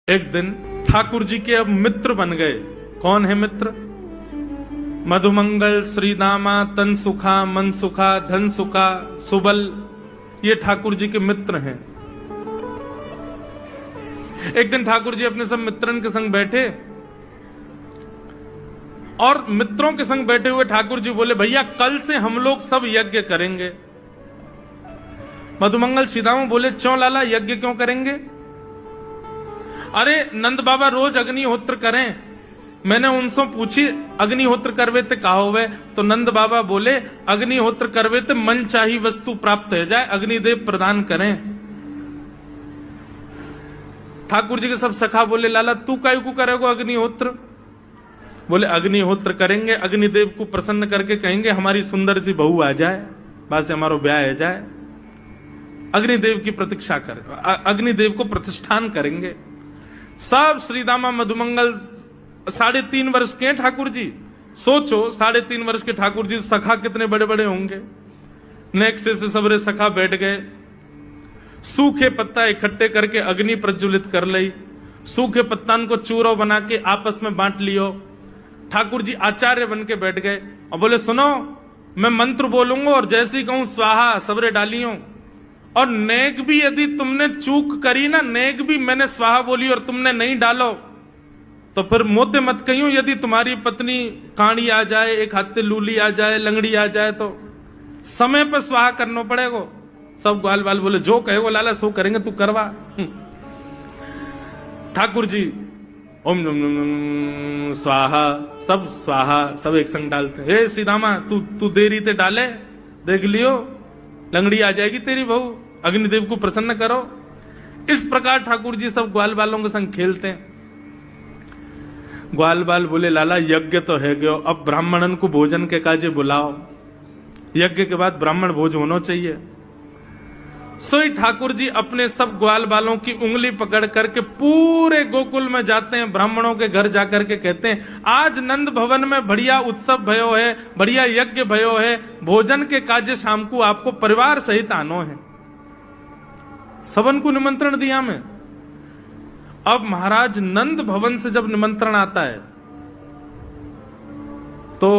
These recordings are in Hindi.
एक दिन ठाकुर जी के अब मित्र बन गए। कौन है मित्र? मधुमंगल, श्रीदामा, तन सुखा, मन सुखा, धन सुखा, सुबल, ये ठाकुर जी के मित्र हैं। एक दिन ठाकुर जी अपने सब मित्रन के संग बैठे और मित्रों के संग बैठे हुए ठाकुर जी बोले, भैया कल से हम लोग सब यज्ञ करेंगे। मधुमंगल, श्रीदामा बोले, क्यों लाला, यज्ञ क्यों करेंगे? अरे नंद बाबा रोज अग्निहोत्र करें। मैंने उनसे पूछी अग्निहोत्र करवे ते कहा होवे, तो नंद बाबा बोले, अग्निहोत्र करवे ते मन चाही वस्तु प्राप्त हो जाए, अग्निदेव प्रदान करें। ठाकुर जी के सब सखा बोले, लाला तू काहे को करेगा अग्निहोत्र? बोले अग्निहोत्र करेंगे, अग्निदेव को प्रसन्न करके कहेंगे हमारी सुंदर सी बहू आ जाए, बस हमारा ब्याह हो जाए। अग्निदेव की प्रतीक्षा करें, अग्निदेव को प्रतिष्ठान करेंगे। सब श्रीदामा मधुमंगल 3.5 वर्ष के ठाकुर जी, सोचो 3.5 वर्ष के ठाकुर जी, सखा कितने बड़े बड़े होंगे। नेक्से से सबरे सखा बैठ गए, सूखे पत्ता इकट्ठे करके अग्नि प्रज्वलित कर ली, सूखे पत्तान को चूरो बना के आपस में बांट लियो। ठाकुर जी आचार्य बन के बैठ गए और बोले, सुनो मैं मंत्र बोलूंगा और जैसे ही कहूं स्वाहा सबरे डालियों, और नेक भी यदि तुमने चूक करी ना, नेक भी मैंने स्वाहा बोली और तुमने नहीं डालो तो फिर मोते मत कहियो। यदि तुम्हारी पत्नी काणी आ जाए, एक हाथे लूली आ जाए, लंगड़ी आ जाए, तो समय पर स्वाहा करना पड़ेगा। सब ग्वाल बाल बोले, जो कहेगो लाला सो करेंगे, तू करवा। ठाकुर जी ओम नम नम स्वाहा, सब स्वाहा सब एक संग डालते। हे श्रीदामा तू देरी ते डाले, देख लियो लंगड़ी आ जाएगी तेरी बहू, अग्निदेव को प्रसन्न करो। इस प्रकार ठाकुर जी सब ग्वाल बालों के संग खेलते हैं। ग्वाल बाल बोले, लाला यज्ञ तो है गयो, अब ब्राह्मणन को भोजन के काजे बुलाओ, यज्ञ के बाद ब्राह्मण भोज होना चाहिए। सोई ठाकुर जी अपने सब ग्वाल बालों की उंगली पकड़ करके पूरे गोकुल में जाते हैं, ब्राह्मणों के घर जाकर के कहते हैं, आज नंद भवन में बढ़िया उत्सव भयो है, बढ़िया यज्ञ भयो है, भोजन के काजे शाम को आपको परिवार सहित आनो है। सबन को निमंत्रण दिया मैं। अब महाराज नंद भवन से जब निमंत्रण आता है तो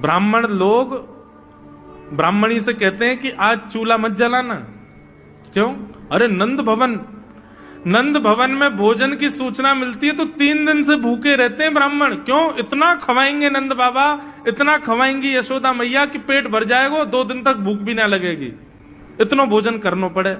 ब्राह्मण लोग ब्राह्मणी से कहते हैं कि आज चूल्हा मत जलाना। क्यों? अरे नंद भवन में भोजन की सूचना मिलती है तो 3 दिन से भूखे रहते हैं ब्राह्मण। क्यों? इतना खवाएंगे नंद बाबा, इतना खवाएंगी यशोदा मैया कि पेट भर जाएगा, 2 दिन तक भूख भी ना लगेगी, इतना भोजन करना पड़े।